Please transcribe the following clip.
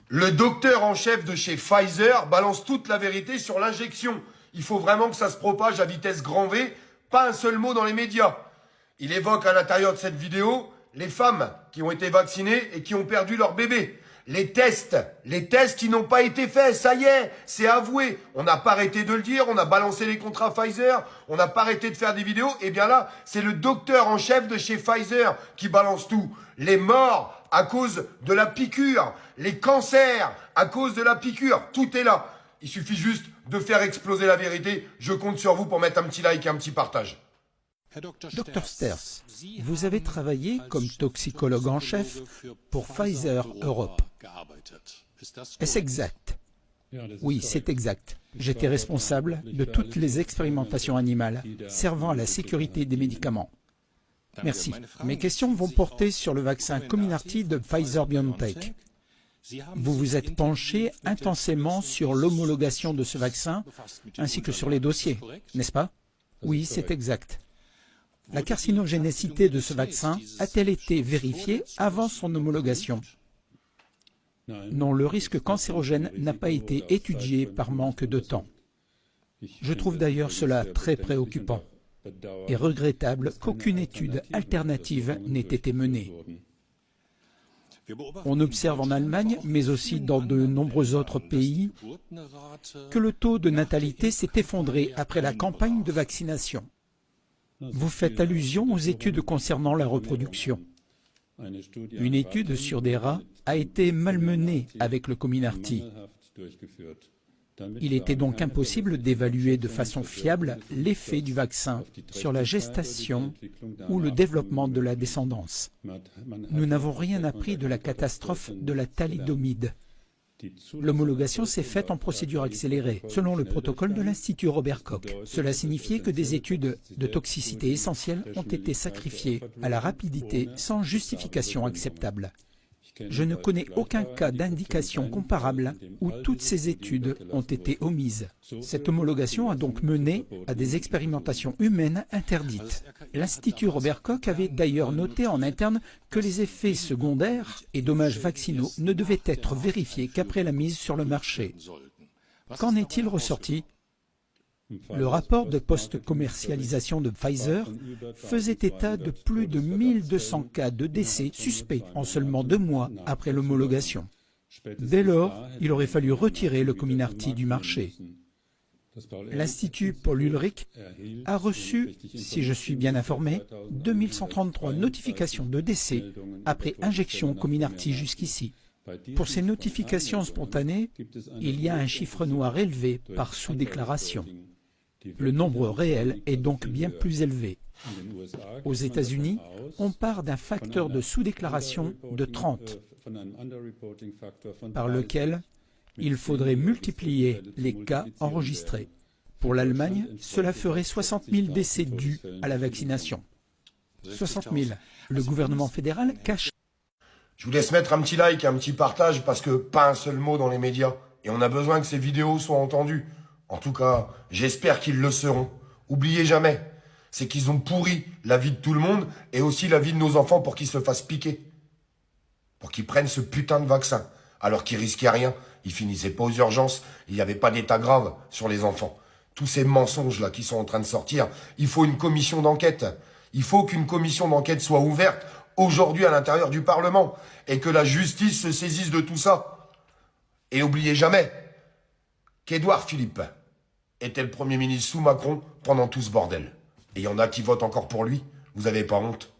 Le docteur en chef de chez Pfizer balance toute la vérité sur l'injection. Il faut vraiment que ça se propage à vitesse grand V, pas un seul mot dans les médias. Il évoque à l'intérieur de cette vidéo les femmes qui ont été vaccinées et qui ont perdu leur bébé. Les tests qui n'ont pas été faits, ça y est, c'est avoué. On n'a pas arrêté de le dire, on a balancé les contrats Pfizer, on n'a pas arrêté de faire des vidéos. Et bien là, c'est le docteur en chef de chez Pfizer qui balance tout. Les morts à cause de la piqûre, les cancers à cause de la piqûre, tout est là. Il suffit juste de faire exploser la vérité. Je compte sur vous pour mettre un petit like et un petit partage. Dr Sterz, vous avez travaillé comme toxicologue en chef pour Pfizer Europe. Est-ce exact? Oui, c'est exact. J'étais responsable de toutes les expérimentations animales servant à la sécurité des médicaments. Merci. Mes questions vont porter sur le vaccin Comirnaty de Pfizer-BioNTech. Vous vous êtes penché intensément sur l'homologation de ce vaccin, ainsi que sur les dossiers, n'est-ce pas? Oui, c'est exact. La carcinogénicité de ce vaccin a-t-elle été vérifiée avant son homologation? Non, le risque cancérogène n'a pas été étudié par manque de temps. Je trouve d'ailleurs cela très préoccupant et regrettable qu'aucune étude alternative n'ait été menée. On observe en Allemagne, mais aussi dans de nombreux autres pays, que le taux de natalité s'est effondré après la campagne de vaccination. Vous faites allusion aux études concernant la reproduction. Une étude sur des rats a été malmenée avec le Comirnaty. Il était donc impossible d'évaluer de façon fiable l'effet du vaccin sur la gestation ou le développement de la descendance. Nous n'avons rien appris de la catastrophe de la thalidomide. L'homologation s'est faite en procédure accélérée, selon le protocole de l'Institut Robert Koch. Cela signifiait que des études de toxicité essentielles ont été sacrifiées à la rapidité sans justification acceptable. Je ne connais aucun cas d'indication comparable où toutes ces études ont été omises. Cette homologation a donc mené à des expérimentations humaines interdites. L'Institut Robert Koch avait d'ailleurs noté en interne que les effets secondaires et dommages vaccinaux ne devaient être vérifiés qu'après la mise sur le marché. Qu'en est-il ressorti? Le rapport de post-commercialisation de Pfizer faisait état de plus de 1200 cas de décès suspects en seulement 2 mois après l'homologation. Dès lors, il aurait fallu retirer le Comirnaty du marché. L'Institut Paul-Ehrlich a reçu, si je suis bien informé, 2133 notifications de décès après injection Comirnaty jusqu'ici. Pour ces notifications spontanées, il y a un chiffre noir élevé par sous-déclaration. Le nombre réel est donc bien plus élevé. Aux États-Unis, on part d'un facteur de sous-déclaration de 30, par lequel il faudrait multiplier les cas enregistrés. Pour l'Allemagne, cela ferait 60 000 décès dus à la vaccination. 60 000. Le gouvernement fédéral cache. Je vous laisse mettre un petit like, un petit partage, parce que pas un seul mot dans les médias. Et on a besoin que ces vidéos soient entendues. En tout cas, j'espère qu'ils le seront. Oubliez jamais, c'est qu'ils ont pourri la vie de tout le monde et aussi la vie de nos enfants pour qu'ils se fassent piquer. Pour qu'ils prennent ce putain de vaccin. Alors qu'ils risquaient rien, ils finissaient pas aux urgences, il n'y avait pas d'état grave sur les enfants. Tous ces mensonges-là qui sont en train de sortir, il faut une commission d'enquête. Il faut qu'une commission d'enquête soit ouverte aujourd'hui à l'intérieur du Parlement et que la justice se saisisse de tout ça. Et n'oubliez jamais qu'Édouard Philippe était le Premier ministre sous Macron pendant tout ce bordel. Et il y en a qui votent encore pour lui. Vous avez pas honte?